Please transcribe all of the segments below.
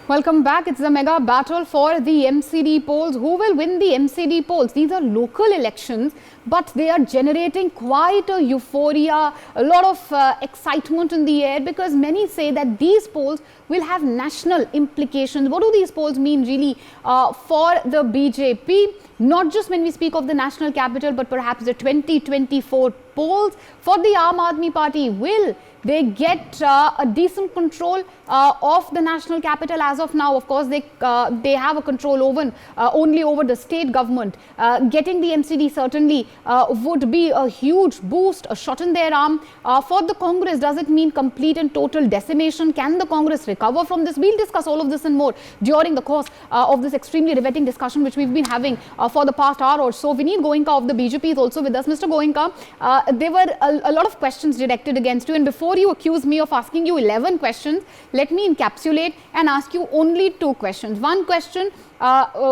Welcome back. It's the mega battle for the MCD polls. Who will win the MCD polls? These are local elections, but they are generating quite a euphoria, a lot of excitement in the air, because many say that these polls will have national implications. What do these polls mean really for the BJP? Not just when we speak of the national capital, but perhaps the 2024 polls for the Aam Aadmi Party. Will they get a decent control of the national capital? As of now, of course, they have a control over only over the state government. Getting the MCD certainly would be a huge boost, a shot in their arm. For the Congress, does it mean complete and total decimation? Can the Congress recover from this? We'll discuss all of this and more during the course of this extremely riveting discussion which we've been having for the past hour or so. Vineet Goenka of the BJP is also with us. Mr. Goenka, there were a lot of questions directed against you, and before you accuse me of asking you 11 questions, let me encapsulate and ask you only 2 questions. One question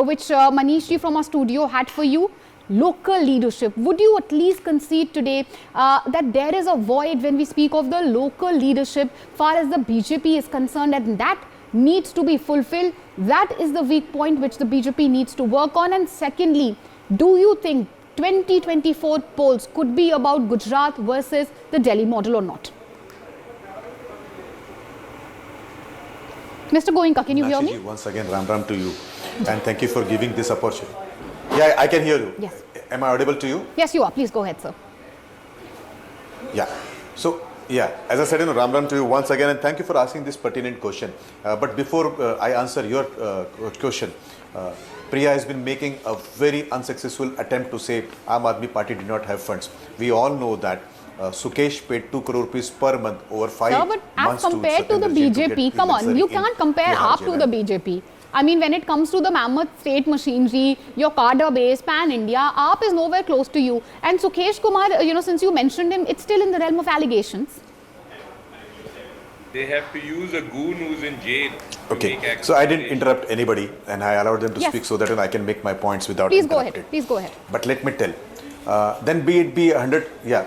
which Manish ji from our studio had for you: local leadership. Would you at least concede today that there is a void when we speak of the local leadership far as the BJP is concerned, and that needs to be fulfilled? That is the weak point which the BJP needs to work on. And secondly, do you think 2024 polls could be about Gujarat versus the Delhi model or not? Mr. Goenka, can you hear me? Once again, Ram to you, and thank you for giving this opportunity. Yeah, I can hear you. Yes. Am I audible to you? Yes, you are. Please go ahead, sir. Yeah. So, yeah, as I said, Ram to you once again, and thank you for asking this pertinent question. But before I answer your question, Priya has been making a very unsuccessful attempt to say Aam Aadmi Party did not have funds. We all know that Sukesh paid 2 crore rupees per month over 5 Sir, but months as compared to the BJP, come on, you can't compare AAP to the BJP. I mean, when it comes to the mammoth state machinery, your cadre base, pan-India, AAP is nowhere close to you. And Sukesh Kumar, since you mentioned him, it's still in the realm of allegations. They have to use a goon who's in jail. Okay, so I didn't interrupt anybody, and I allowed them to speak so that I can make my points without interrupting. Please go ahead. But let me tell, then be it be 100, yeah,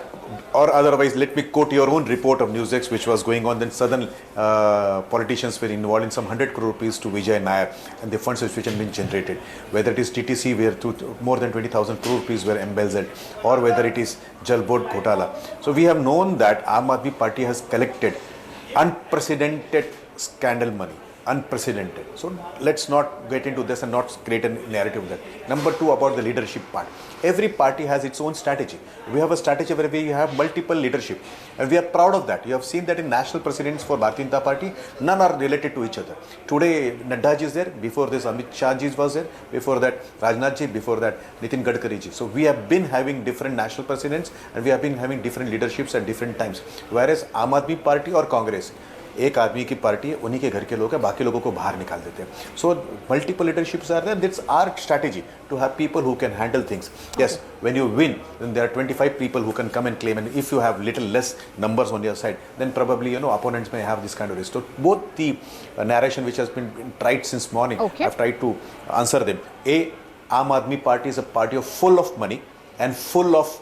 or otherwise, let me quote your own report of NewsX, which was going on. Then southern politicians were involved in some 100 crore rupees to Vijay Nair, and the funds which had been generated. Whether it is TTC, where more than 20,000 crore rupees were embezzled, or whether it is Jal Board Ghotala. So we have known that Aam Aadmi Party has collected unprecedented scandal money. Unprecedented. So let's not get into this and not create a narrative of that. Number 2, about the leadership part. Every party has its own strategy. We have a strategy where we have multiple leadership, and we are proud of that. You have seen that in national presidents for Bharatiya Janata Party, none are related to each other. Today, Nadda ji is there. Before this, Amit Shah ji was there. Before that, Rajnath ji. Before that, Nitin Gadkari ji. So we have been having different national presidents, and we have been having different leaderships at different times. Whereas Aam Aadmi Party or Congress, एक आदमी की party है, उन्हीं के घर के लोग हैं, बाकी लोगों को बाहर निकाल देते हैं. So multiple leaderships are there. That's our strategy, to have people who can handle things. Yes, when you win, then there are 25 people who can come and claim, and if you have little less numbers on your side, then probably opponents may have this kind of risk. So both the narration which has been tried since morning, I've tried to answer them. Aam Aadmi Party is a party full of money and full of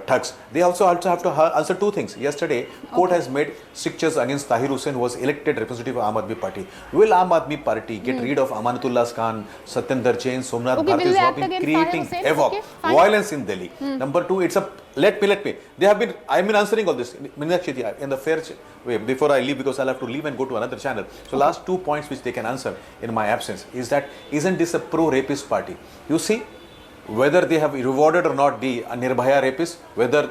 thugs. They also have to answer 2 things. Yesterday, court has made strictures against Tahir Hussain, who was elected representative of Aam Aadmi Party. Will Aam Aadmi Party get rid of Amanatullah Khan, Satyendra Jain, Somnath Bharti, who have been creating havoc, violence in Delhi? Number 2, it's a let me. They have been. I've been answering all this in the fair way before I leave, because I'll have to leave and go to another channel. So last 2 points which they can answer in my absence is that, isn't this a pro-rapist party? You see, whether they have rewarded or not the Nirbhaya rapists, whether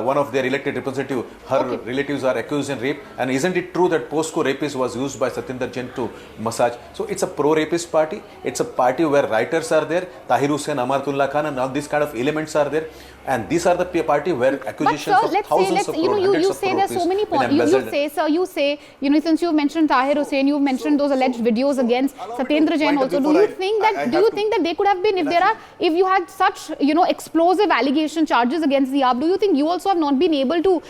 one of their elected representatives, her relatives are accused in rape, and isn't it true that Posco rapist was used by Satyendra Jain to massage? So it's a pro-rapist party. It's a party where writers are there, Tahir Hussain, Amanatullah Khan, and all these kind of elements are there. And these are the party where accusations of thousands of crores, you say there's so many points. You say, since you've mentioned Tahir Hussain, you've mentioned those alleged videos against Satyendra Jain also. Do you think that they could have been, if you had such, explosive allegation charges against the AAP, do you think you also have not been able to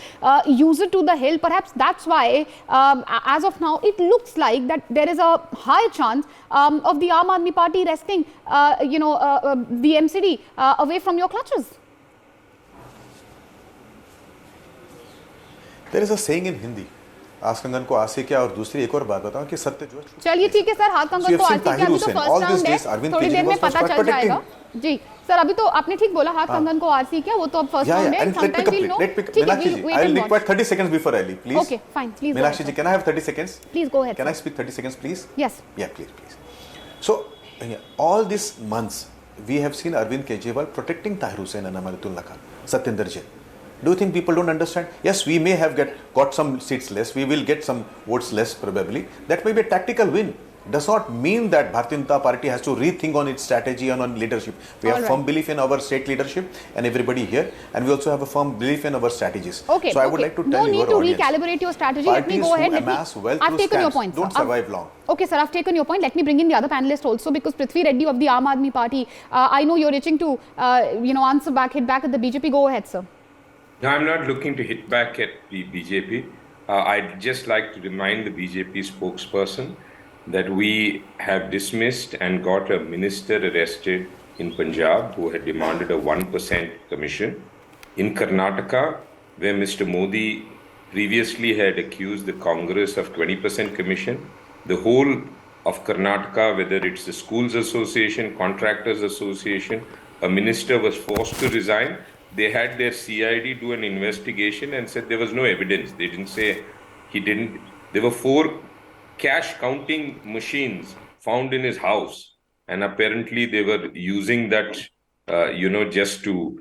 use it to the hill? Perhaps that's why, as of now, it looks like that there is a high chance of the Aam Aadmi Party wresting, the MCD away from your clutches. There is a saying in Hindi, आज कंगन को आसी क्या, और दूसरी एक और बात बताऊं कि सत्य जो है, चलिए ठीक है सर, हाथ कंगन को आसी क्या, अभी तो फर्स्ट राउंड है, थोड़ी देर में पता चल जाएगा। जी सर, अभी तो आपने ठीक बोला, हाथ कंगन को आरसी क्या, वो तो अब फर्स्ट राउंड है, समटाइम वील नो। ठीक है, I will require 30 seconds before I leave, please. Okay, fine, please. Meenakshi ji, can I have 30 seconds? Please go ahead. Can I speak 30 seconds, please? Yes. Yeah, please. So, all these months, we have seen Arvind Kejriwal protecting Tahir Hussain and Amartullah Khan, Satyendra Jain. Do you think people don't understand? Yes, we may have got some seats less. We will get some votes less probably. That may be a tactical win. Does not mean that Bharatiya Janata Party has to rethink on its strategy and on leadership. We have firm belief in our state leadership and everybody here, and we also have a firm belief in our strategies. Okay. So I would like to tell your audience. No need to recalibrate your strategy. Let me go ahead. I've taken your point. Don't survive long. Okay, sir, I've taken your point. Let me bring in the other panelist also, because Prithvi Reddy of the Aam Aadmi Party, I know you're itching to, answer back, hit back at the BJP. Go ahead, sir. No, I'm not looking to hit back at the BJP. I'd just like to remind the BJP spokesperson that we have dismissed and got a minister arrested in Punjab who had demanded a 1% commission. In Karnataka, where Mr. Modi previously had accused the Congress of 20% commission, the whole of Karnataka, whether it's the Schools Association, Contractors Association, a minister was forced to resign. They had their CID do an investigation and said there was no evidence. They didn't say he didn't. There were 4 cash counting machines found in his house, and apparently they were using that, just to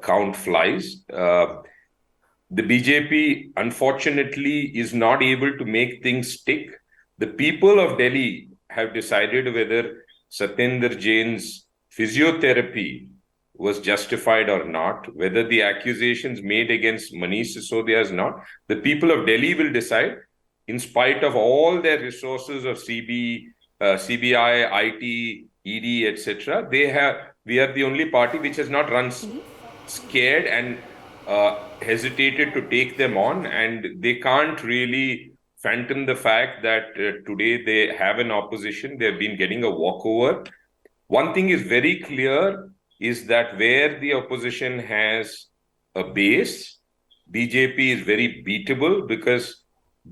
count flies. The BJP, unfortunately, is not able to make things stick. The people of Delhi have decided whether Satyendra Jain's physiotherapy was justified or not, whether the accusations made against Manish Sisodia is not. The people of Delhi will decide, in spite of all their resources of CBI, IT, ED, etc. We are the only party which has not run scared and hesitated to take them on, and they can't really phantom the fact that today they have an opposition. They've been getting a walkover. One thing is very clear, is that where the opposition has a base, BJP is very beatable, because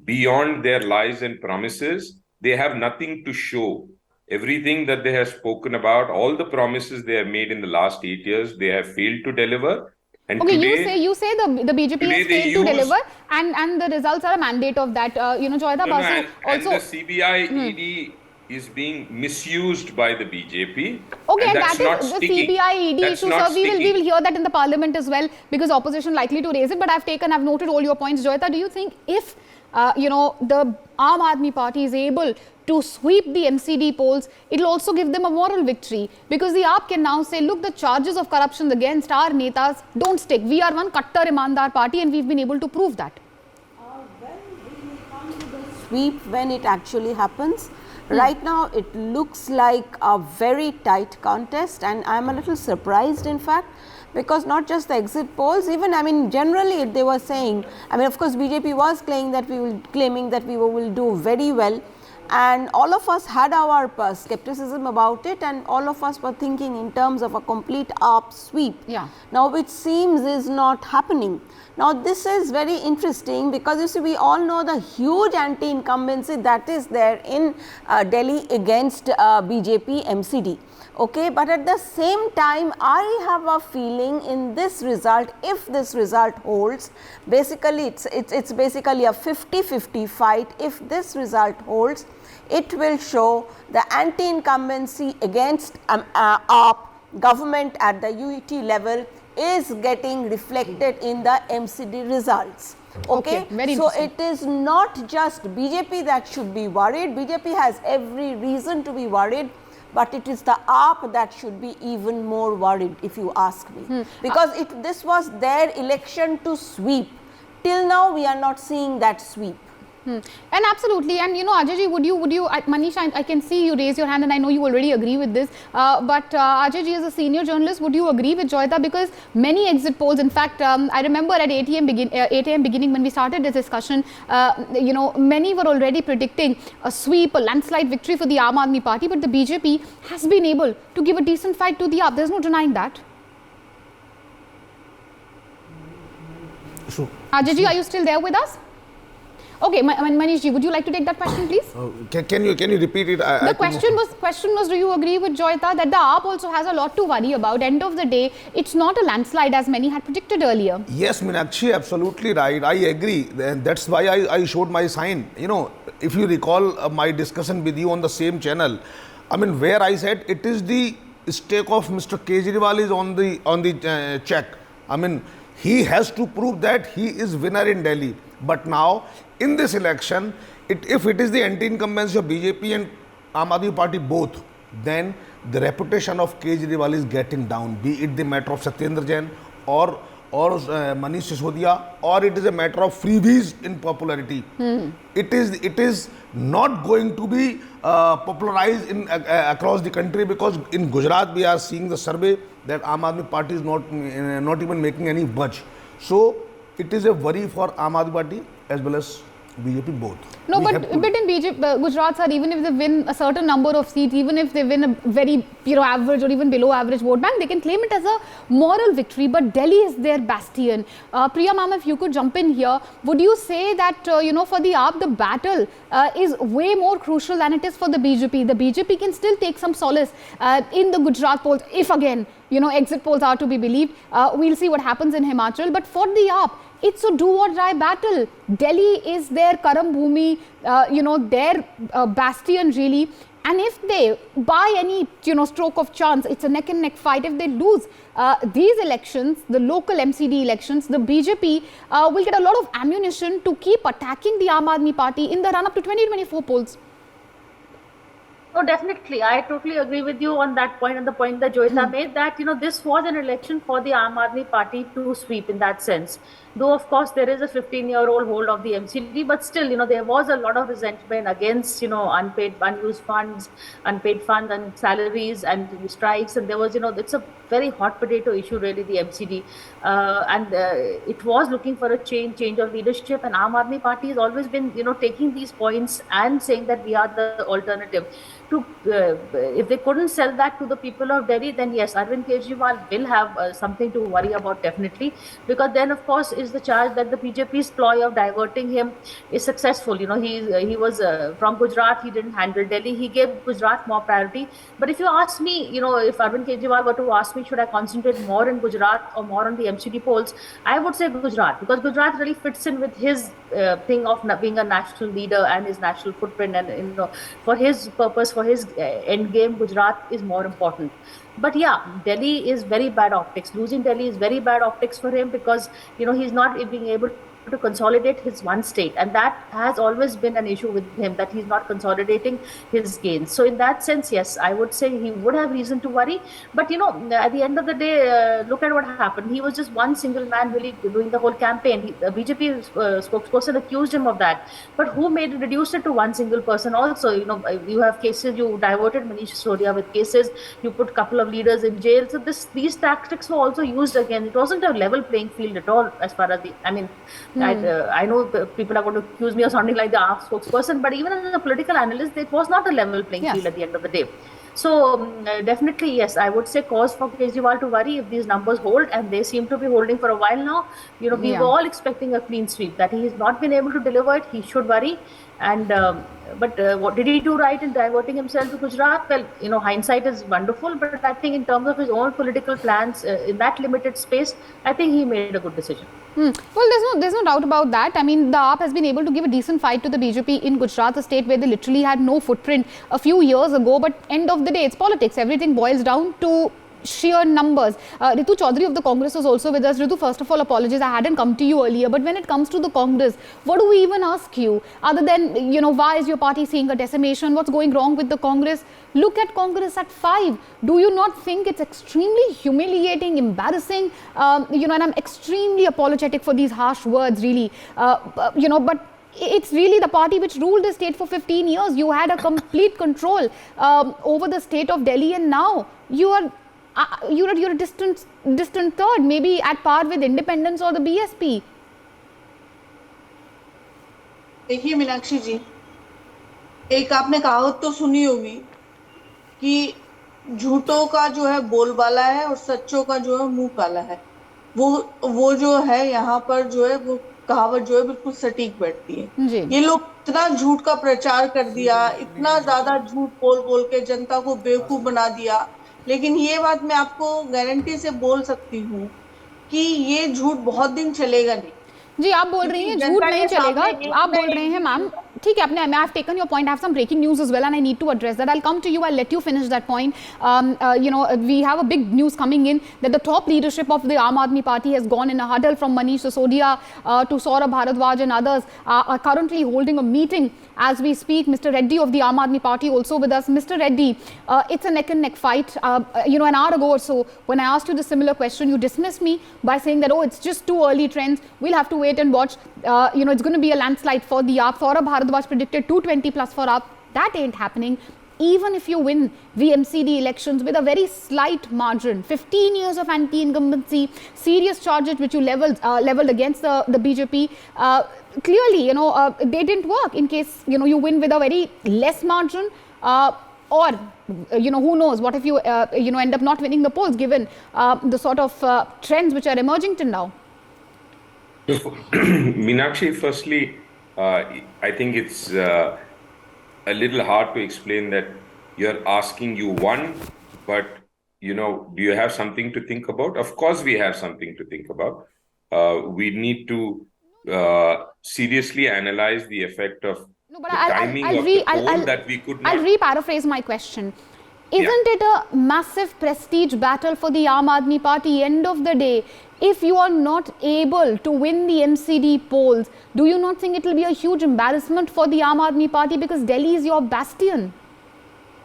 beyond their lies and promises, they have nothing to show. Everything that they have spoken about, all the promises they have made in the last 8 years, they have failed to deliver. And okay, today, you say the BJP has failed to deliver, and the results are a mandate of that. Joyita Basu also. And the CBI ED is being misused by the BJP. Okay, and that's that is the CBI ED issue, sir. We will hear that in the parliament as well, because opposition likely to raise it. But I've noted all your points. Joyita, do you think if the Aam Aadmi Party is able to sweep the MCD polls, it will also give them a moral victory, because the AAP can now say, look, the charges of corruption against our netas don't stick. We are one Kattar Imandar party, and we've been able to prove that. Well, we will come to the sweep when it actually happens. Right now, it looks like a very tight contest, and I'm a little surprised, in fact, because not just the exit polls, even, generally they were saying, of course, BJP was claiming that we will do very well, and all of us had our skepticism about it, and all of us were thinking in terms of a complete AAP sweep. Yeah. Now, which seems is not happening. Now, this is very interesting, because you see, we all know the huge anti-incumbency that is there in Delhi against BJP MCD. Okay, but at the same time, I have a feeling in this result, if this result holds, basically it's basically a 50-50 fight. If this result holds, it will show the anti-incumbency against AAP government at the UET level is getting reflected in the MCD results. Okay, very so it is not just BJP that should be worried. BJP has every reason to be worried, but it is the AAP that should be even more worried, if you ask me. Because this was their election to sweep. Till now, we are not seeing that sweep. And absolutely, and Ajay ji, would you, Manish, I can see you raise your hand, and I know you already agree with this, but Ajay ji, as a senior journalist, would you agree with Joyita? Because many exit polls, in fact, I remember at 8 a.m. beginning when we started this discussion, many were already predicting a sweep, a landslide victory for the Aam Aadmi Party, but the BJP has been able to give a decent fight to the AAP. There's no denying that. Sure. Ajay ji, are you still there with us? Okay, Manish ji, would you like to take that question, please? Can you repeat it? The question was, do you agree with Joyita that the AAP also has a lot to worry about? End of the day, it's not a landslide as many had predicted earlier. Yes, Meenakshi, absolutely right. I agree. And that's why I showed my sign. You know, if you recall my discussion with you on the same channel, I mean, where I said it is the stake of Mr. Kejriwal is on the check. I mean, he has to prove that he is winner in Delhi. But now, in this election, if it is the anti-incumbency of BJP and Aam Aadmi Party both, then the reputation of Kejriwal is getting down, be it the matter of Satyendra Jain or Manish Sisodia, or it is a matter of freebies in popularity. It is not going to be popularized across the country, because in Gujarat we are seeing the survey that Aam Aadmi Party is not even making any budge. So it is a worry for Aam Aadmi Party as well as BJP both. No, but in BJP, Gujarat, sir, even if they win a certain number of seats, even if they win a very average or even below average vote bank, they can claim it as a moral victory. But Delhi is their bastion. Priya ma'am, if you could jump in here, would you say that for the AAP, the battle is way more crucial than it is for the BJP? The BJP can still take some solace in the Gujarat polls, if again exit polls are to be believed. We'll see what happens in Himachal. But for the AAP, it's a do or die battle. Delhi is their Karam Bhumi, their bastion really. And if they, by any stroke of chance, it's a neck and neck fight. If they lose these elections, the local MCD elections, the BJP will get a lot of ammunition to keep attacking the Aam Aadmi Party in the run up to 2024 polls. No, definitely. I totally agree with you on that point, and the point that Joyita made, that this was an election for the Aam Aadmi Party to sweep in that sense. Though, of course, there is a 15-year-old hold of the MCD, but still, there was a lot of resentment against, unpaid, unused funds, unpaid funds and salaries and strikes. And there was, it's a very hot potato issue, really, the MCD. And it was looking for a change of leadership. And Aam Aadmi Party has always been, taking these points and saying that we are the alternative. If they couldn't sell that to the people of Delhi, then yes, Arvind Kejriwal will have something to worry about, definitely, because then, of course, is the charge that the BJP's ploy of diverting him is successful. He was from Gujarat, he didn't handle Delhi, he gave Gujarat more priority. But if you ask me, if Arvind Kejriwal were to ask me, should I concentrate more in Gujarat or more on the MCD polls, I would say Gujarat, because Gujarat really fits in with his thing of being a national leader and his national footprint, and for his purpose, for his end game, Gujarat is more important. But yeah, Delhi is very bad optics. Losing Delhi is very bad optics for him, because he's not being able to consolidate his one state, and that has always been an issue with him, that he's not consolidating his gains. So in that sense, yes, I would say he would have reason to worry. But at the end of the day, look at what happened. He was just one single man really doing the whole campaign. The BJP spokesperson accused him of that, but who reduced it to one single person? Also, you have cases, you diverted Manish Sisodia with cases, you put a couple of leaders in jail. So these tactics were also used again. It wasn't a level playing field at all, as far as I know people are going to accuse me of sounding like the AAP spokesperson, but even as a political analyst, it was not a level playing field at the end of the day. So definitely, yes, I would say cause for Kejriwal to worry if these numbers hold, and they seem to be holding for a while now. We were all expecting a clean sweep. That he has not been able to deliver it, he should worry. And but what did he do right in diverting himself to Gujarat? Well, hindsight is wonderful, but I think in terms of his own political plans in that limited space, I think he made a good decision. Well, there's no doubt about that. I mean, the AAP has been able to give a decent fight to the BJP in Gujarat, a state where they literally had no footprint a few years ago. But end of the day, it's politics. Everything boils down to sheer numbers. Ritu Chaudhary of the Congress was also with us. Ritu, first of all, apologies, I hadn't come to you earlier. But when it comes to the Congress, what do we even ask you? Other than, why is your party seeing a decimation? What's going wrong with the Congress? Look at Congress at 5. Do you not think it's extremely humiliating, embarrassing? And I'm extremely apologetic for these harsh words, really. But it's really the party which ruled the state for 15 years. You had a complete control over the state of Delhi, and now you're a distant third, maybe at par with independence or the BSP. देखिए मीनाक्षी जी, एक आपने कहावत तो सुनी होगी कि झूठों का जो है बोलबाला है और सच्चों का जो है मुंह काला है। वो जो है यहाँ पर जो है वो कहावत जो है बिल्कुल सटीक बैठती है। जी। ये लोग इतना झूठ का प्रचार कर दिया, इतना ज्यादा झूठ बोल बोल के जनता को बेवकूफ बना दिया, लेकिन ये बात मैं आपको गारंटी से बोल सकती हूँ कि ये झूठ बहुत दिन चलेगा नहीं, जी, आप बोल रही क्योंकि हैं झूठ जनता नहीं के चलेगा, सामने एक आप ना बोल एक रहे हैं दिन मैम, होगा। ठीक है, आपने, I have taken your point. I have some breaking news as well and I need to address that. I'll come to you, I'll let you finish that point. We have a big news coming in that the top leadership of the Aam Aadmi Party has gone in a huddle, from Manish Sisodia to Saurabh Bharadwaj and others are currently holding a meeting as we speak. Mr. Reddy of the Aam Aadmi Party also with us. Mr. Reddy, it's a neck and neck fight. An hour ago or so, when I asked you the similar question, you dismissed me by saying that, oh, it's just too early trends, we'll have to wait and watch. It's going to be a landslide for the AAP. Saurabh Bharadwaj predicted 220 plus for AAP. That ain't happening. Even if you win the MCD elections with a very slight margin, 15 years of anti-incumbency, serious charges which you leveled against the BJP, clearly, they didn't work. In case, you win with a very less margin, or who knows, what if you end up not winning the polls, given the sort of trends which are emerging till now. Meenakshi, firstly, I think it's a little hard to explain that you're asking you won, but do you have something to think about? Of course, we have something to think about. We need to seriously analyze the effect of the timing of the poll that we could not. I'll re-paraphrase my question. Isn't it a massive prestige battle for the Aam Aadmi Party? End of the day, if you are not able to win the MCD polls, do you not think it will be a huge embarrassment for the Aam Aadmi Party, because Delhi is your bastion?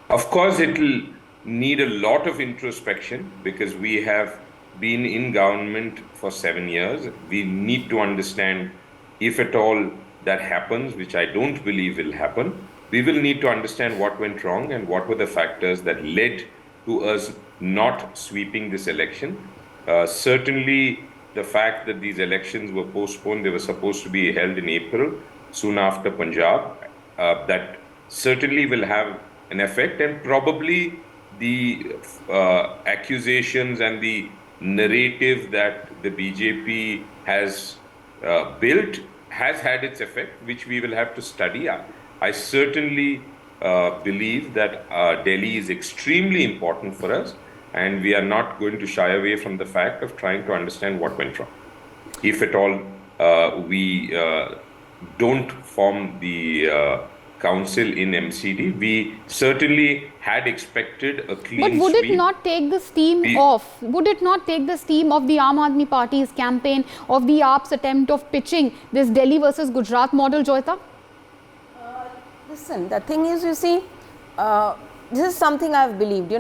Of course, it will need a lot of introspection, because we have been in government for 7 years. We need to understand, if at all that happens, which I don't believe will happen, we will need to understand what went wrong and what were the factors that led to us not sweeping this election. Certainly, the fact that these elections were postponed, they were supposed to be held in April, soon after Punjab, that certainly will have an effect, and probably the accusations and the narrative that the BJP has built has had its effect, which we will have to study. I certainly believe that Delhi is extremely important for us, and we are not going to shy away from the fact of trying to understand what went wrong. If at all we don't form the council in MCD, we certainly had expected a clean sweep. But would it not take the steam off? Would it not take the steam of the Aam Aadmi Party's campaign, of the AAP's attempt of pitching this Delhi versus Gujarat model, Joyita? Listen, the thing is, you see, this is something I have believed,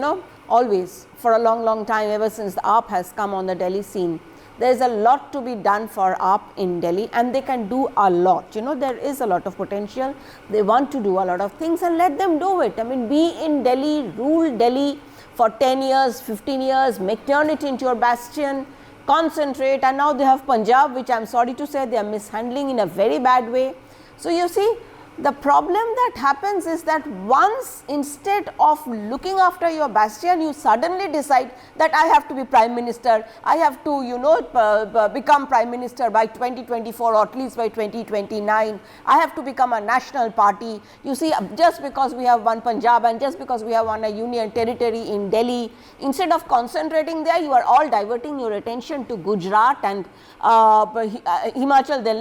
always, for a long, long time, ever since the AAP has come on the Delhi scene. There is a lot to be done for AAP in Delhi, and they can do a lot. There is a lot of potential. They want to do a lot of things, and let them do it. I mean, be in Delhi, rule Delhi for 10 years, 15 years, turn it into your bastion, concentrate. And now they have Punjab, which I'm sorry to say they are mishandling in a very bad way. So you see, the problem that happens is that once, instead of looking after your bastion, you suddenly decide that I have to be prime minister, I have to become prime minister by 2024 or at least by 2029, I have to become a national party. You see, just because we have one Punjab and just because we have one union territory in Delhi, instead of concentrating there, you are all diverting your attention to Gujarat and Himachal. They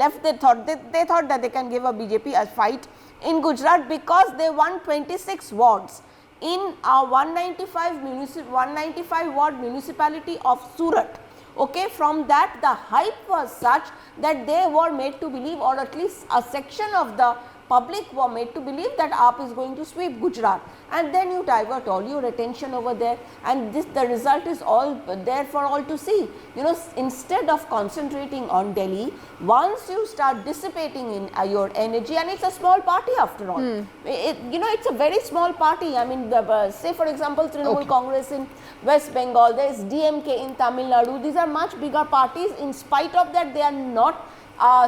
thought that they can give a BJP a fight in Gujarat because they won 26 wards in a 195 ward municipality of Surat. Okay, from that the hype was such that they were made to believe, or at least a section of the public were made to believe, that AAP is going to sweep Gujarat, and then you divert all your attention over there, and the result is all there for all to see. Instead of concentrating on Delhi, once you start dissipating in your energy, and it's a small party after all, it's a very small party. I mean, say for example, Trinamool Congress in West Bengal, there is DMK in Tamil Nadu. These are much bigger parties. In spite of that, they are not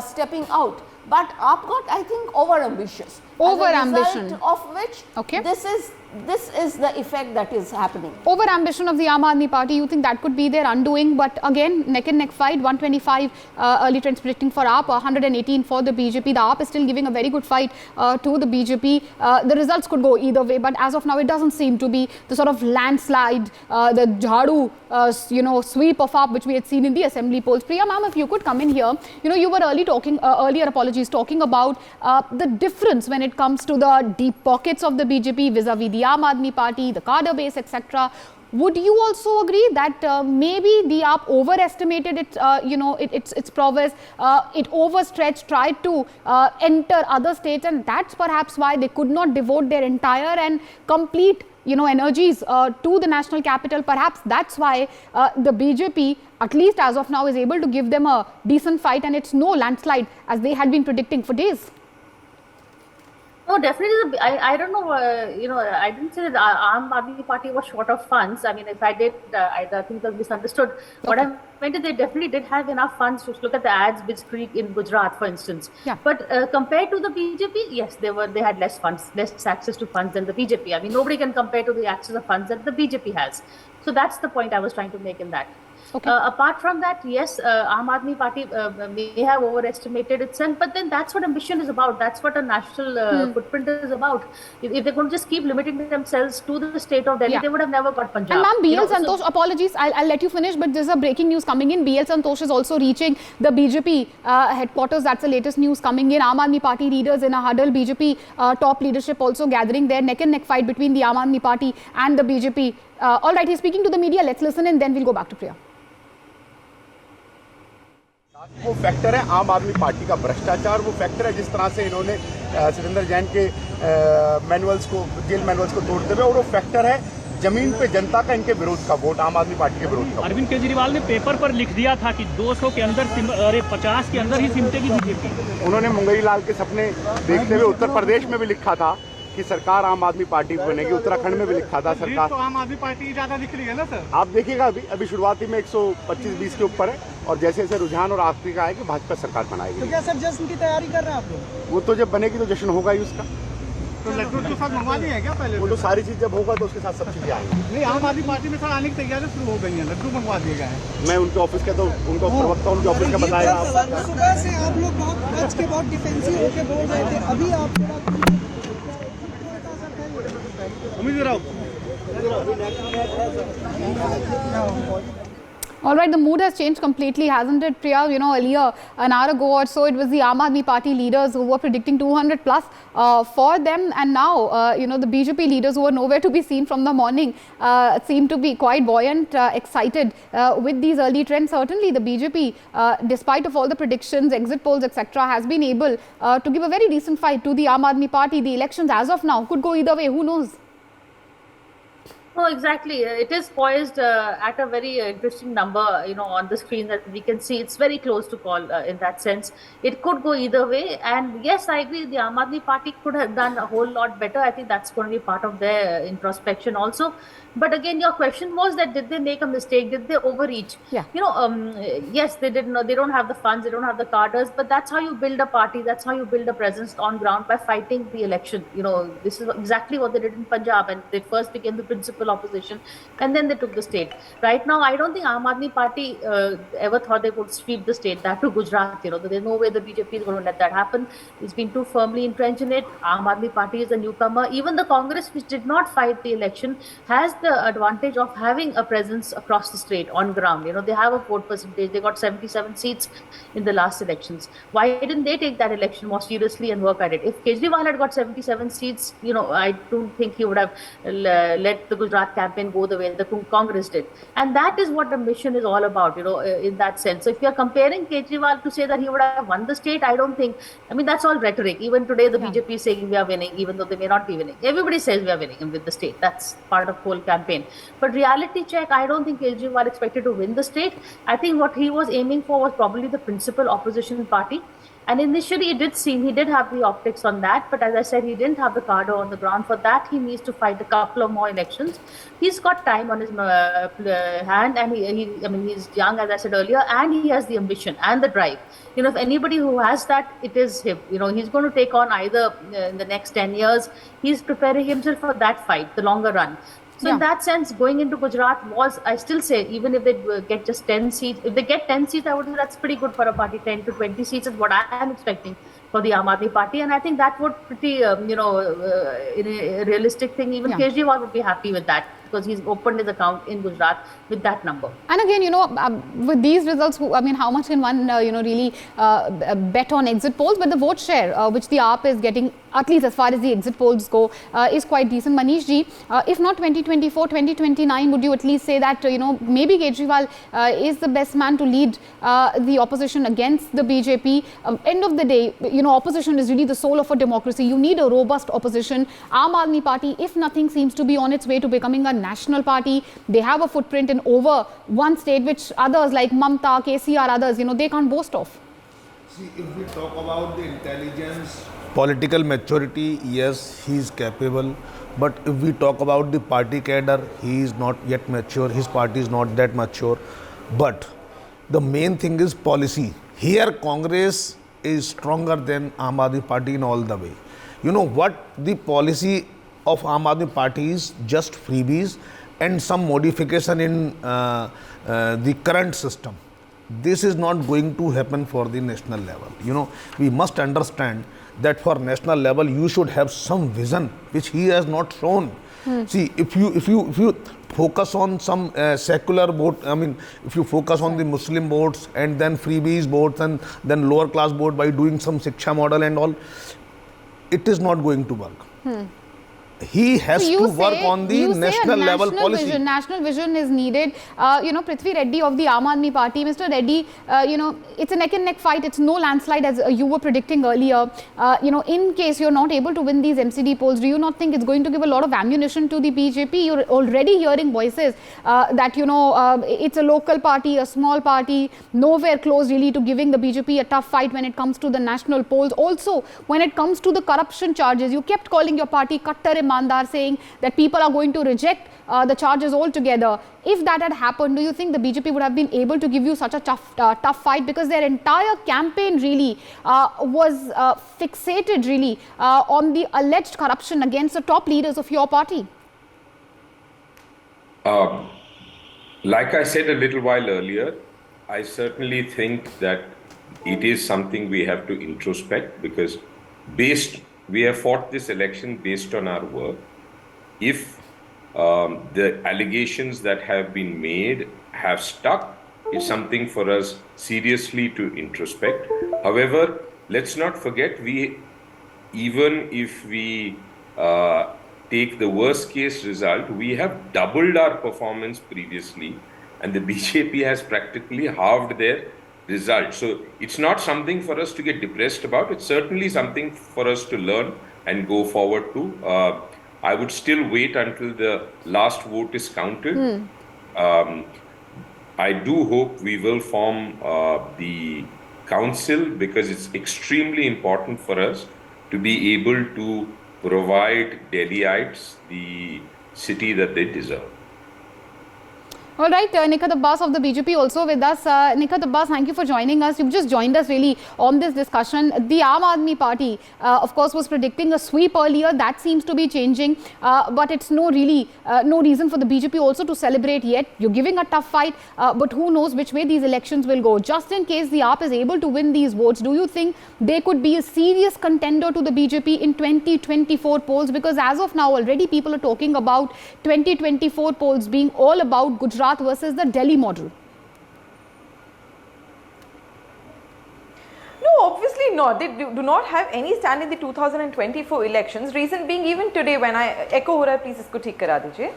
stepping out. but AAP got, I think, over-ambitious. Over-ambition. As a result of which, Okay. this is the effect that is happening. Over-ambition of the Aam Aadmi Party, you think that could be their undoing, but again, neck and neck fight, 125 early trends predicting for AAP, 118 for the BJP. The AAP is still giving a very good fight to the BJP. The results could go either way, but as of now, it doesn't seem to be the sort of landslide, the jhadu, sweep of AAP which we had seen in the assembly polls. Priya ma'am, if you could come in here, you were earlier talking about the difference when it comes to the deep pockets of the BJP vis-a-vis the Aam Aadmi Party, the cadre base, etc. Would you also agree that maybe the AAP overestimated its prowess, it overstretched, tried to enter other states, and that's perhaps why they could not devote their entire and complete energies to the national capital? Perhaps that's why the BJP, at least as of now, is able to give them a decent fight, and it's no landslide as they had been predicting for days. No, definitely. I don't know. I didn't say that the Aam Aadmi Party was short of funds. I mean, if I did, I think I misunderstood. What I meant is they definitely did have enough funds to look at the ads which streak in Gujarat, for instance. Yeah. But compared to the BJP, yes, they had less funds, less access to funds than the BJP. I mean, nobody can compare to the access of funds that the BJP has. So that's the point I was trying to make in that. Okay. Apart from that, yes, Aam Aadmi Party may have overestimated itself, but then that's what ambition is about. That's what a national footprint is about. If they're going to just keep limiting themselves to the state of Delhi, they would have never got Punjab. And ma'am, BL Santosh, apologies, I'll let you finish, but there's a breaking news coming in. BL Santosh is also reaching the BJP headquarters. That's the latest news coming in. Aam Aadmi Party leaders in a huddle. BJP top leadership also gathering there. Neck and neck fight between the Aam Aadmi Party and the BJP. All right, he's speaking to the media. Let's listen and then we'll go back to Priya. वो factor है आम आदमी party का भ्रष्टाचार, वो factor है जिस तरह से इन्होंने सुरेंद्र जैन के मैनुअल्स को, जेल मैनुअल्स को तोड़ते हुए, और वो फैक्टर है जमीन पे जनता का इनके विरोध का वोट, आम आदमी पार्टी के विरोध का। अरविंद केजरीवाल ने पेपर पर लिख दिया था कि 200 के अंदर 50 के अंदर ही सिमटेगी बीजेपी। उन्होंने मुंगई लाल के सपने देखते हुए उत्तर प्रदेश में भी लिखा था कि सरकार आम आदमी पार्टी बनेगी, उत्तराखंड में भी लिखा था सरकार। तो आम आदमी पार्टी ज्यादा दिख रही है ना सर? आप देखिएगा अभी शुरुआती में 125-20 के ऊपर है, और जैसे जैसे रुझान और आखिरी का है कि भाजपा सरकार बनाएगी। तो क्या सर जश्न की तैयारी कर रहे हैं आप लोग? वो तो जब बनेगी तो जश्न होगा ही उसका। तो लड्डू के साथ मंगवा दिए हैं क्या पहले? वो तो सारी चीज जब होगा तो उसके साथ सब चीजें आएंगी। नहीं, आम आदमी पार्टी में सर आने की तैयारी शुरू हो गई है, लड्डू मंगवा दिए गए हैं। मैं उनके ऑफिस का, तो उनका प्रवक्ता उनके ऑफिस का बताएगा। सुबह से आप लोग बहुत बच के बहुत डिफेंसिव होके बोल रहे थे, अभी आप All right, the mood has changed completely, hasn't it, Priya? Earlier, an hour ago or so, it was the Aam Aadmi Party leaders who were predicting 200 plus for them. And now, the BJP leaders who were nowhere to be seen from the morning seem to be quite buoyant, excited with these early trends. Certainly, the BJP, despite of all the predictions, exit polls, etc., has been able to give a very decent fight to the Aam Aadmi Party. The elections, as of now, could go either way. Who knows? No, exactly. It is poised at a very interesting number, on the screen that we can see. It's very close to call in that sense. It could go either way. And yes, I agree, the Aam Aadmi Party could have done a whole lot better. I think that's going to be part of their introspection also. But again, your question was that did they make a mistake? Did they overreach? Yeah. Yes, they didn't know. They don't have the funds. They don't have the cadres. But that's how you build a party. That's how you build a presence on ground, by fighting the election. This is exactly what they did in Punjab, and they first became the principal opposition, and then they took the state. Right now, I don't think Aam Aadmi Party ever thought they would sweep the state, that to Gujarat. There's no way the BJP is going to let that happen. It's been too firmly entrenched in it. Aam Aadmi Party is a newcomer. Even the Congress, which did not fight the election, has the advantage of having a presence across the state on ground. They have a vote percentage. They got 77 seats in the last elections. Why didn't they take that election more seriously and work at it? If Kejriwal had got 77 seats, I don't think he would have let the Gujarat campaign go the way the Congress did. And that is what the mission is all about, in that sense. So if you're comparing Kejriwal to say that he would have won the state, I don't think, that's all rhetoric. Even today, the BJP is saying we are winning, even though they may not be winning. Everybody says we are winning with the state. That's part of whole campaign. But reality check, I don't think Kejriwal expected to win the state. I think what he was aiming for was probably the principal opposition party. And initially, it did seem he did have the optics on that, but as I said, he didn't have the cardo on the ground. For that, he needs to fight a couple of more elections. He's got time on his hand, and I mean, he's young, as I said earlier, and he has the ambition and the drive. You know, if anybody who has that, it is him. You know, he's going to take on either in the next 10 years. He's preparing himself for that fight, the longer run. So in that sense, going into Gujarat was, I still say, even if they get just 10 seats, if they get 10 seats, I would say that's pretty good for a party. 10 to 20 seats is what I am expecting for the Aam Aadmi Party. And I think that would pretty, in a realistic thing, even Kejriwal would be happy with that, because he's opened his account in Gujarat with that number. And again, you know, with these results, I mean, how much can one, really bet on exit polls? But the vote share, which the AAP is getting, at least as far as the exit polls go, is quite decent. Manish ji, if not 2024, 2029, would you at least say that, maybe Kejriwal is the best man to lead the opposition against the BJP? End of the day, opposition is really the soul of a democracy. You need a robust opposition. Aam Aadmi Party, if nothing, seems to be on its way to becoming a national party. They have a footprint in over one state, which others like Mamta, KCR, others, they can't boast of. See, if we talk about the intelligence, political maturity, yes, he is capable. But if we talk about the party cadre, he is not yet mature. His party is not that mature. But the main thing is policy. Here, Congress is stronger than Aam Aadmi Party in all the way. You know what the policy of Aam Aadmi Party is? Just freebies and some modification in the current system. This is not going to happen for the national level. We must understand that for national level you should have some vision which he has not shown. See, if you focus on some secular vote, if you focus on the Muslim votes and then freebies votes and then lower class vote by doing some Shiksha model and all, it is not going to work. He has to work on the national level policy. National vision is needed. Prithvi Reddy of the Aam Aadmi Party, Mr. Reddy, it's a neck and neck fight. It's no landslide as you were predicting earlier. In case you're not able to win these MCD polls, do you not think it's going to give a lot of ammunition to the BJP? You're already hearing voices that, it's a local party, a small party, nowhere close really to giving the BJP a tough fight when it comes to the national polls. Also, when it comes to the corruption charges, you kept calling your party Kattar Mandar, saying that people are going to reject the charges altogether. If that had happened, do you think the BJP would have been able to give you such a tough fight? Because their entire campaign really was fixated really on the alleged corruption against the top leaders of your party. Like I said a little while earlier, I certainly think that it is something we have to introspect, because we have fought this election based on our work. If the allegations that have been made have stuck, it's something for us seriously to introspect. However, let's not forget, even if we take the worst case result, we have doubled our performance previously, and the BJP has practically halved their result. So it's not something for us to get depressed about. It's certainly something for us to learn and go forward to. I would still wait until the last vote is counted. I do hope we will form the council, because it's extremely important for us to be able to provide Delhiites the city that they deserve. All right, Nikat Abbas of the BJP also with us. Nikat Abbas, thank you for joining us. You've just joined us really on this discussion. The Aam Aadmi Party, of course, was predicting a sweep earlier. That seems to be changing, but it's no reason for the BJP also to celebrate yet. You're giving a tough fight, but who knows which way these elections will go. Just in case the AAP is able to win these votes, do you think they could be a serious contender to the BJP in 2024 polls? Because as of now, already people are talking about 2024 polls being all about Gujarat versus the Delhi model. No, obviously not. They do not have any stand in the 2024 elections. Reason being, even today when I echo ho raha hai, please isko theek kara dijiye.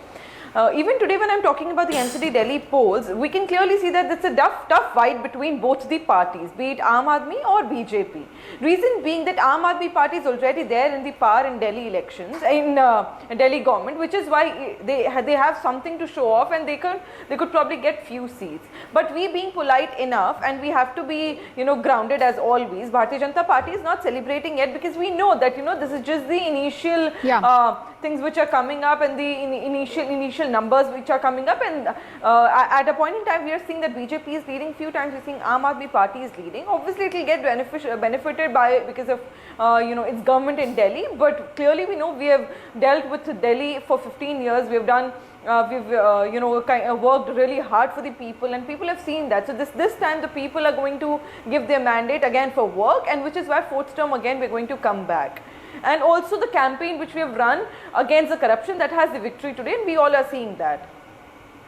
even today when I'm talking about the NCD Delhi polls, we can clearly see that it's a tough fight between both the parties, be it Aam Aadmi or BJP. Reason being that Aam Aadmi party is already there in the power in Delhi elections, in Delhi government, which is why they have something to show off, and they could probably get few seats. But we being polite enough, and we have to be grounded as always. Bharatiya Janata Party is not celebrating yet, because we know that this is just the initial things which are coming up, and the initial numbers which are coming up, and at a point in time we are seeing that BJP is leading. Few times we are seeing Aam Aadmi Party is leading. Obviously it will get benefited by because of its government in Delhi, but clearly we know we have dealt with Delhi for 15 years. We have done worked really hard for the people, and people have seen that. So this time the people are going to give their mandate again for work, and which is why fourth term again we are going to come back. And also the campaign which we have run against the corruption, that has the victory today, and we all are seeing that.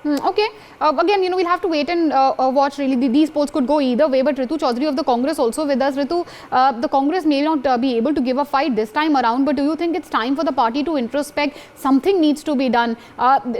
Okay, again, we'll have to wait and watch. Really, these polls could go either way. But Ritu Chaudhary of the Congress also with us. Ritu, the Congress may not be able to give a fight this time around, but do you think it's time for the party to introspect? Something needs to be done.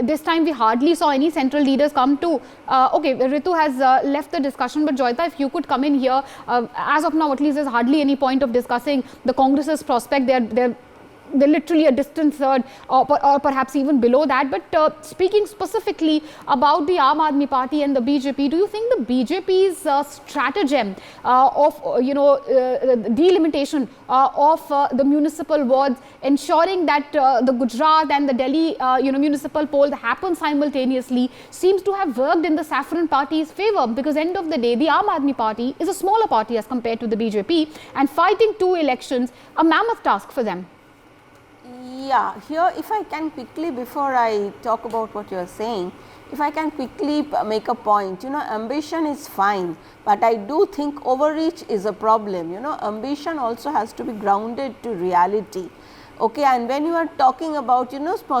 This time we hardly saw any central leaders come to. Okay, Ritu has left the discussion, but Joyita, if you could come in here, as of now, at least there's hardly any point of discussing the Congress's prospect. They're literally a distant third, or perhaps even below that. But speaking specifically about the Aam Aadmi Party and the BJP, do you think the BJP's stratagem of delimitation of the municipal wards, ensuring that the Gujarat and the Delhi municipal polls happen simultaneously, seems to have worked in the Saffron Party's favour? Because end of the day, the Aam Aadmi Party is a smaller party as compared to the BJP, and fighting two elections, a mammoth task for them. Yeah, here if I can quickly, before I talk about what you are saying, if I can quickly make a point, ambition is fine, but I do think overreach is a problem. Ambition also has to be grounded to reality. Okay, and when you are talking about,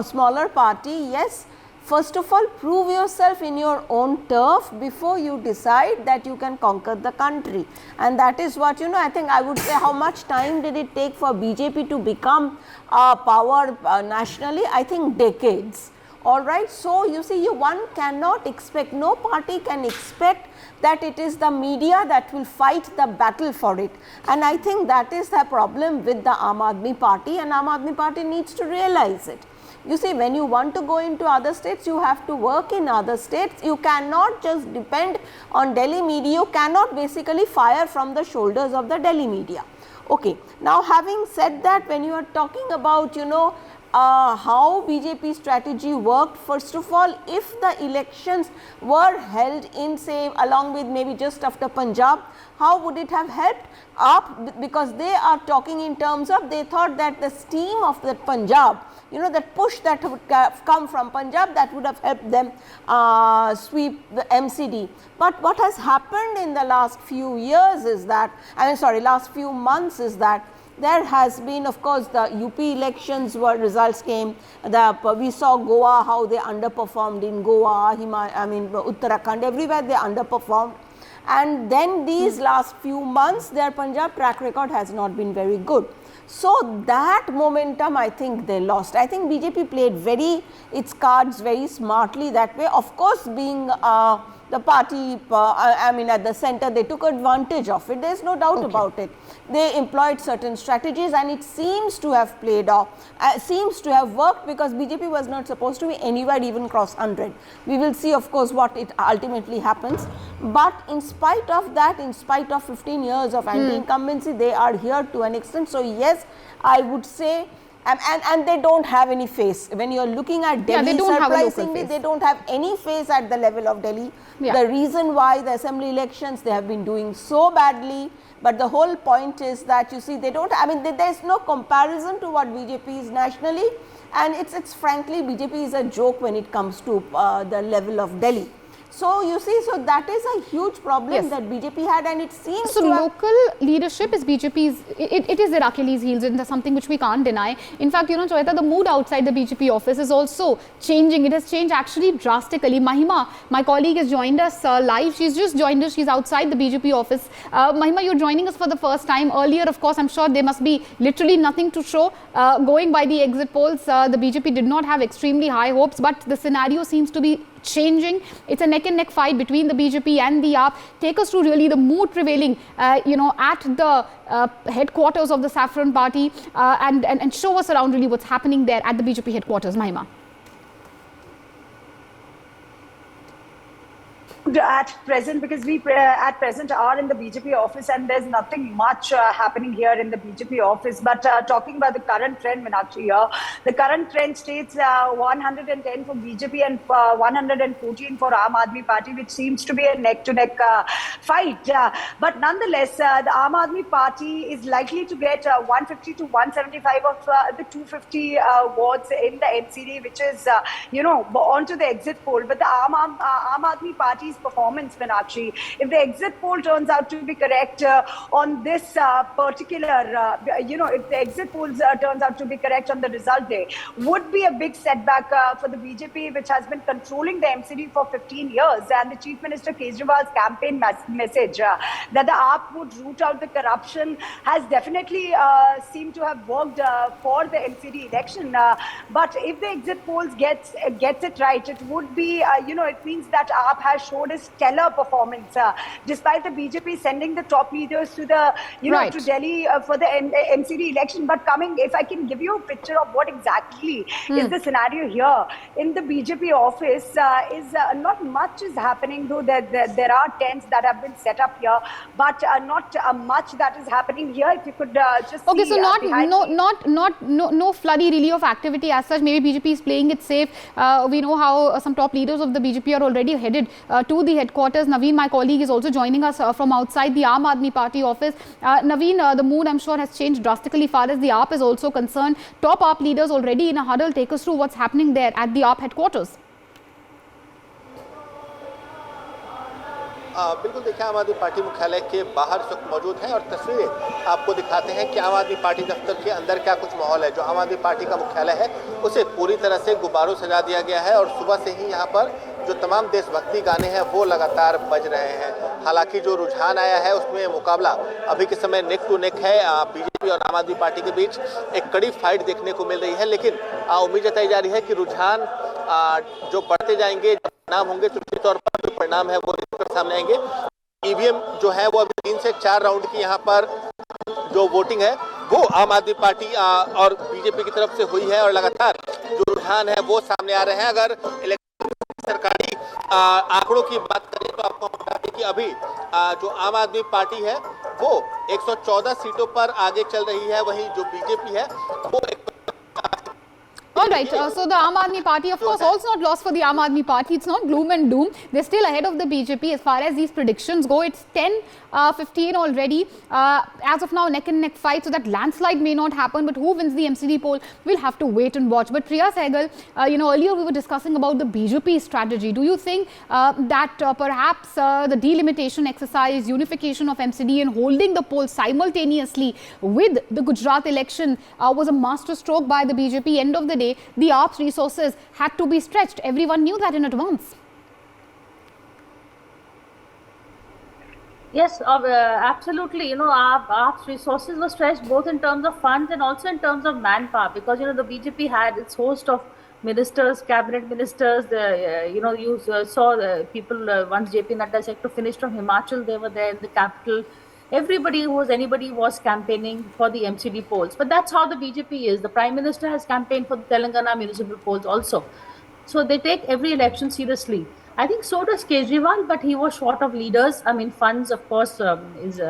smaller party, yes, first of all, prove yourself in your own turf before you decide that you can conquer the country. And that is what, I think I would say, how much time did it take for BJP to become a power nationally? I think decades. Alright, so you see, one cannot expect, no party can expect that it is the media that will fight the battle for it. And I think that is the problem with the Aam Aadmi Party, and Aam Aadmi Party needs to realize it. You see, when you want to go into other states, you have to work in other states. You cannot just depend on Delhi media. You cannot basically fire from the shoulders of the Delhi media. Okay. Now, having said that, when you are talking about, how BJP strategy worked, first of all, if the elections were held in, say, along with maybe just after Punjab, how would it have helped up? Because they are talking in terms of, they thought that the steam of that Punjab, that push that would come from Punjab, that would have helped them sweep the MCD. But what has happened in the last few years is that, last few months is that, there has been, of course, the UP elections where results came. We saw Goa, how they underperformed in Goa, Uttarakhand, everywhere they underperformed. And then these last few months, their Punjab track record has not been very good. So that momentum, I think they lost. I think BJP played its cards very smartly that way. Of course, being the party, at the center, they took advantage of it. There is no doubt about it. They employed certain strategies, and it seems to have played off, seems to have worked, because BJP was not supposed to be anywhere even cross 100. We will see, of course, what it ultimately happens. But in spite of that, in spite of 15 years of anti-incumbency, they are here to an extent. So yes, I would say, and they don't have any face. When you are looking at Delhi, surprisingly, they don't have any face at the level of Delhi. Yeah. The reason why the assembly elections, they have been doing so badly. But the whole point is that, you see, they don't, there is no comparison to what BJP is nationally. And it's frankly, BJP is a joke when it comes to the level of Delhi. So you see, so that is a huge problem Yes. that BJP had, and it seems So to have local leadership is BJP's, it is their Achilles heels, and that's something which we can't deny. In fact, you know, Choita, the mood outside the BJP office is also changing. It has changed actually drastically. Mahima, my colleague, has joined us live. She's just joined us. She's outside the BJP office. Mahima, you're joining us for the first time. Earlier, of course, I'm sure there must be literally nothing to show. Going by the exit polls, the BJP did not have extremely high hopes, but the scenario seems to be changing. It's a neck and neck fight between the BJP and the AAP. Take us through really the mood prevailing, you know, at the headquarters of the Saffron Party, and show us around really what's happening there at the BJP headquarters. Mahima. At present, because we at present are in the BJP office, and there's nothing much happening here in the BJP office. But talking about the current trend, Meenakshi, here, the current trend states 110 for BJP and 114 for Aam Aadmi Party, which seems to be a neck-to-neck fight. But nonetheless, the Aam Aadmi Party is likely to get 150 to 175 of the 250 wards in the NCD, which is, you know, onto the exit poll. But the Aam Aadmi Party's performance, Meenakshi, if the exit poll turns out to be correct on this particular, you know, if the exit polls turns out to be correct on the result day, would be a big setback for the BJP, which has been controlling the MCD for 15 years. And the Chief Minister Kejriwal's campaign message that the AAP would root out the corruption has definitely seemed to have worked for the MCD election. But if the exit polls gets it right, it would be, you know, it means that AAP has shown a stellar performance, despite the BJP sending the top leaders to the, you know, to Delhi for the MCD election. But coming, if I can give you a picture of what exactly is the scenario here in the BJP office, is not much is happening, though there are tents that have been set up here, but not much that is happening here. If you could just okay, see, so no flurry really of activity as such. Maybe BJP is playing it safe. We know how some top leaders of the BJP are already headed to the headquarters. Naveen, my colleague, is also joining us from outside the Aam Aadmi Party office. Naveen, the mood, I'm sure, has changed drastically far as the AAP is also concerned. Top AAP leaders already in a huddle. Take us through what's happening there at the AAP headquarters. बिल्कुल देखिए, आम आदमी party मुख्यालय के बाहर इस वक्त मौजूद हैं और तस्वीरें आपको दिखाते हैं कि आम आदमी पार्टी दफ्तर के अंदर क्या कुछ माहौल है। जो आम आदमी पार्टी का मुख्यालय है उसे पूरी तरह से गुब्बारों सजा दिया गया है और सुबह से ही यहाँ पर जो तमाम देशभक्ति गाने हैं वो लगातार बज रहे हैं। हालांकि जो रुझान आया है उसमें मुकाबला अभी के समय नेक टू नेक है। बीजेपी और आम आदमी पार्टी के बीच एक कड़ी फाइट देखने को मिल रही है, लेकिन उम्मीद जताई जा रही है कि रुझान जो बढ़ते जाएंगे, जब परिणाम होंगे तो निश्चित तौर पर जो परिणाम है वो सामने आएंगे। ईवीएम जो है वो अभी 3 से 4 राउंड की यहाँ पर जो वोटिंग है वो आम आदमी पार्टी और बीजेपी की तरफ से हुई है और लगातार जो रुझान है वो सामने आ रहे हैं। अगर सरकारी आंकड़ों की बात करें तो आपको बता दें कि अभी जो आम आदमी पार्टी है वो 114 सीटों पर आगे चल रही है, वहीं जो बीजेपी है वो All right, so the Aam Aadmi Party, of course, also not lost for the Aam Aadmi Party. It's not gloom and doom. They're still ahead of the BJP as far as these predictions go. It's 10-15 already. As of now, neck and neck fight, so that landslide may not happen. But who wins the MCD poll, we'll have to wait and watch. But Priya Sehgal, you know, earlier we were discussing about the BJP strategy. Do you think that perhaps the delimitation exercise, unification of MCD and holding the poll simultaneously with the Gujarat election was a masterstroke by the BJP? End of the day, the AAP's resources had to be stretched. Everyone knew that in advance. Yes, absolutely. You know, AAP's resources were stretched both in terms of funds and also in terms of manpower, because, you know, the BJP had its host of ministers, cabinet ministers. You know, you saw the people, once JP Nadda sector finished from Himachal, they were there in the capital. Anybody was campaigning for the MCD polls. But that's how the BJP is. The Prime Minister has campaigned for the Telangana municipal polls also. So they take every election seriously. I think so does Kejriwal, but he was short of leaders. I mean, funds, of course, is...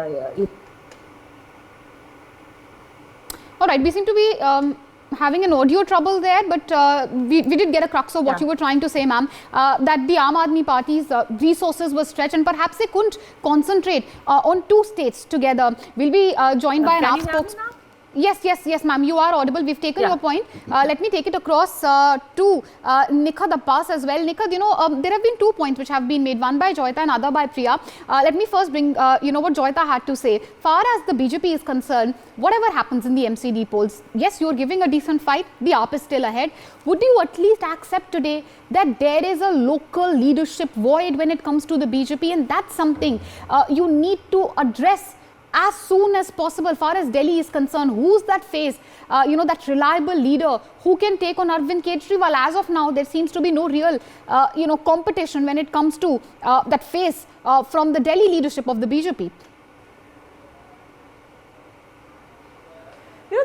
All right, we seem to be having an audio trouble there, but we did get a crux of what you were trying to say, ma'am, that the Aam Aadmi Party's resources were stretched and perhaps they couldn't concentrate on two states together. We'll be joined by an AAP spokesperson. Yes, ma'am. You are audible. We've taken your point. Let me take it across to Nikhad Abbas as well. Nikhad, there have been 2 points which have been made, one by Joyita and other by Priya. Let me first bring, what Joyita had to say. Far as the BJP is concerned, whatever happens in the MCD polls, yes, you're giving a decent fight. The AAP is still ahead. Would you at least accept today that there is a local leadership void when it comes to the BJP, and that's something you need to address as soon as possible? Far as Delhi is concerned, who's that face, that reliable leader who can take on Arvind Kejriwal? As of now, there seems to be no real, competition when it comes to that face from the Delhi leadership of the BJP.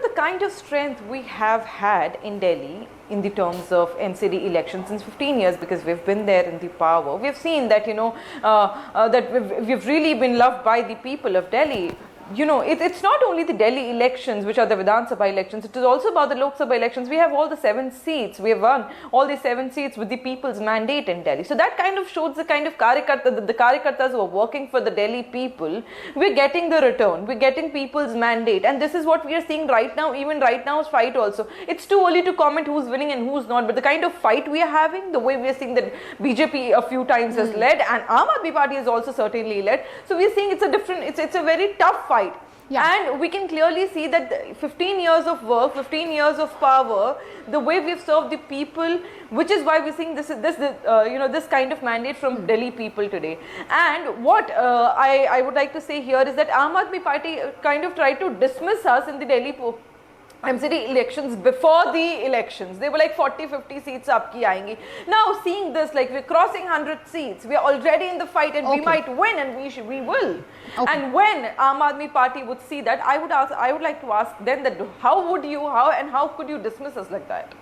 The kind of strength we have had in Delhi in the terms of MCD elections since 15 years, because we've been there in the power. We've seen that, that we've really been loved by the people of Delhi. It's not only the Delhi elections, which are the Vidhan Sabha elections, it is also about the Lok Sabha elections. We have all the 7 seats. We have won all the 7 seats with the people's mandate in Delhi. So that kind of shows the kind of the Karyakartas who are working for the Delhi people. We're getting the return. We're getting people's mandate. And this is what we are seeing right now, even right now's fight also. It's too early to comment who's winning and who's not. But the kind of fight we are having, the way we are seeing that BJP a few times has led, and Aam Aadmi Party has also certainly led. So we're seeing it's a very tough fight. And we can clearly see that 15 years of work, 15 years of power, the way we've served the people, which is why we're seeing this kind of mandate from Delhi people today. And what I would like to say here is that Aam Aadmi Party kind of tried to dismiss us in the Delhi MCD elections before the elections. They were like 40-50 seats up ki aayenge. Now seeing this, like we're crossing 100 seats, we are already in the fight, and we might win, and we will. And when Aam Aadmi Party would see that, I would like to ask them that how could you dismiss us like that?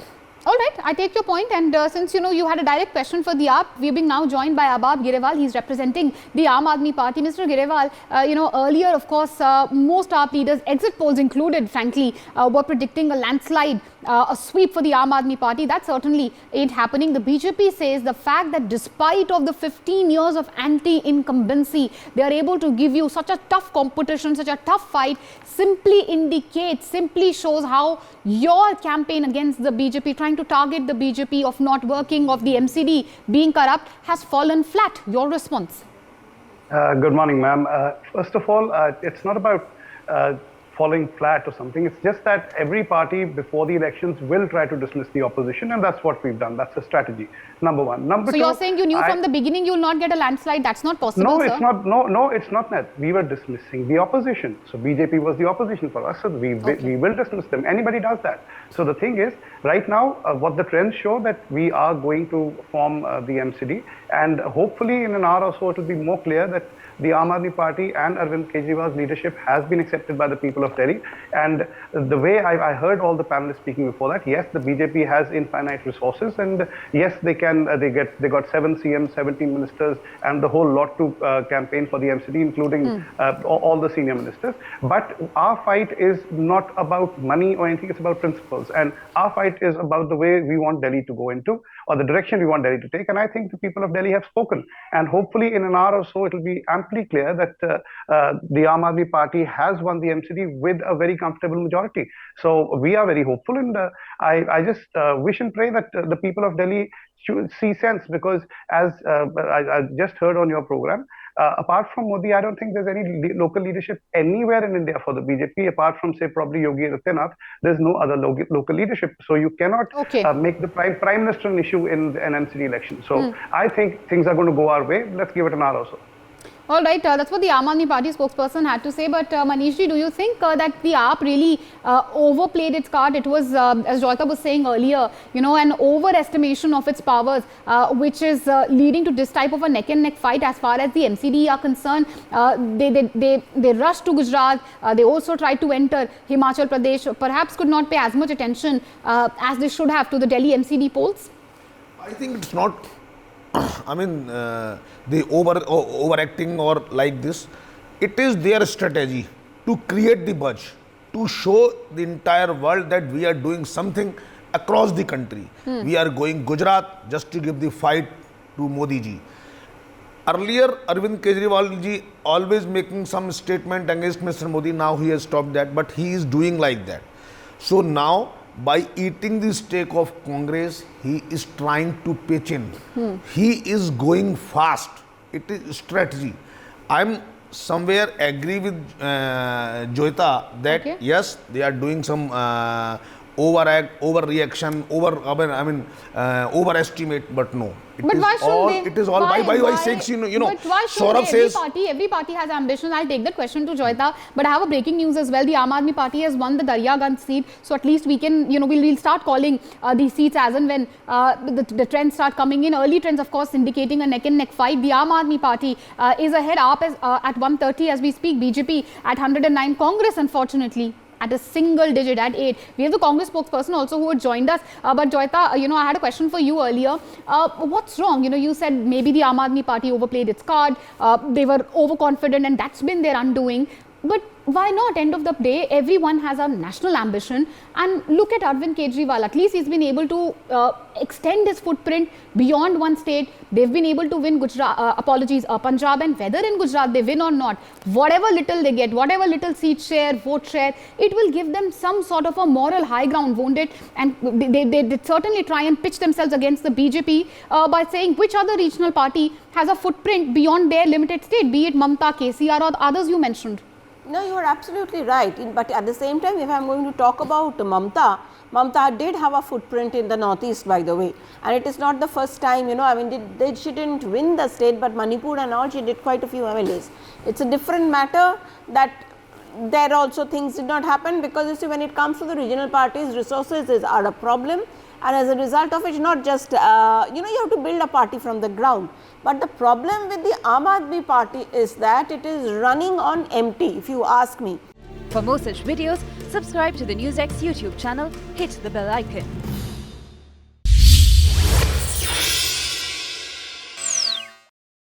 All right, I take your point, and since you had a direct question for the AAP, we're being now joined by Abab Girewal. He's representing the Aam Aadmi Party. Mr. Girewal, earlier, of course, most AAP leaders, exit polls included, frankly, were predicting a landslide, a sweep for the Aam Aadmi Party. That certainly ain't happening. The BJP says the fact that despite of the 15 years of anti-incumbency, they are able to give you such a tough competition, such a tough fight, simply shows how your campaign against the BJP, trying to target the BJP of not working, of the MCD being corrupt, has fallen flat. Your response? Good morning, ma'am. First of all, it's not about falling flat or something. It's just that every party before the elections will try to dismiss the opposition, and that's what we've done. That's a strategy. Number one. Number two. So you're saying you knew from the beginning you will not get a landslide? That's not possible, no, sir. it's not. No, it's not that. We were dismissing the opposition. So BJP was the opposition for us. So we will dismiss them. Anybody does that. So the thing is, right now, what the trends show that we are going to form the MCD, and hopefully in an hour or so it will be more clear that the Aam Aadmi Party and Arvind Kejriwal's leadership has been accepted by the people of Delhi. And the way I heard all the panelists speaking before that, yes, the BJP has infinite resources, and yes, they got 7 CMs, 17 ministers, and the whole lot to campaign for the MCD, including all the senior ministers. But our fight is not about money or anything; it's about principles. And our fight is about the way we want Delhi to go into, or the direction we want Delhi to take. And I think the people of Delhi have spoken. And hopefully, in an hour or so, it will be amply clear that the Aam Aadmi Party has won the MCD with a very comfortable majority. So we are very hopeful, and I just wish and pray that the people of Delhi should see sense, because as I just heard on your program, apart from Modi, I don't think there's any local leadership anywhere in India for the BJP, apart from, say, probably Yogi Adityanath. There's no other local leadership. So you cannot make the prime minister an issue in an MCD election. So I think things are going to go our way. Let's give it an hour or so. All right, that's what the Aam Aadmi Party spokesperson had to say. But Manishji, do you think that the AAP really overplayed its card? It was, as Joyita was saying earlier, an overestimation of its powers, which is leading to this type of a neck-and-neck fight as far as the MCD are concerned. They rushed to Gujarat. They also tried to enter Himachal Pradesh. Perhaps could not pay as much attention as they should have to the Delhi MCD polls. I think it's not. I mean, the overacting or like this, it is their strategy to create the buzz, to show the entire world that we are doing something across the country. We are going Gujarat just to give the fight to Modi ji. Earlier, Arvind Kejriwal ji always making some statement against Mr. Modi. Now he has stopped that, but he is doing like that. So now, by eating the stake of Congress, he is trying to pitch in. He is going fast. It is strategy. I'm somewhere agree with Joyita that yes, they are doing some overreaction, overestimate, but no. But why shouldn't they? It is all by saying, you know, But why Saurabh shouldn't says, every party has ambitions. I'll take that question to Joyita. But I have a breaking news as well. The Aam Aadmi Party has won the Daryaganj seat. So at least we can, we'll start calling these seats as and when the trends start coming in. Early trends, of course, indicating a neck and neck fight. The Aam Aadmi Party is ahead up at 130 as we speak. BJP at 109. Congress, unfortunately, at a single digit at 8. We have the Congress spokesperson also who had joined us. But Joyita, I had a question for you earlier. What's wrong? You said maybe the Aam Aadmi Party overplayed its card. They were overconfident and that's been their undoing. But why not? End of the day, everyone has a national ambition. And look at Arvind Kejriwal. At least he's been able to extend his footprint beyond one state. They've been able to win Punjab, and whether in Gujarat they win or not, whatever little they get, whatever little seat share, vote share, it will give them some sort of a moral high ground, won't it? And they certainly try and pitch themselves against the BJP by saying which other regional party has a footprint beyond their limited state, be it Mamta, KCR or others you mentioned. No, you are absolutely right. But at the same time, if I am going to talk about Mamta did have a footprint in the northeast, by the way. And it is not the first time, she didn't win the state, but Manipur and all, she did quite a few MLAs. It's a different matter that there also things did not happen, because you see, when it comes to the regional parties, resources are a problem. And as a result of it, not just, you have to build a party from the ground. But the problem with the Aam Aadmi Party is that it is running on empty, if you ask me. For more such videos, subscribe to the NewsX YouTube channel, hit the bell icon.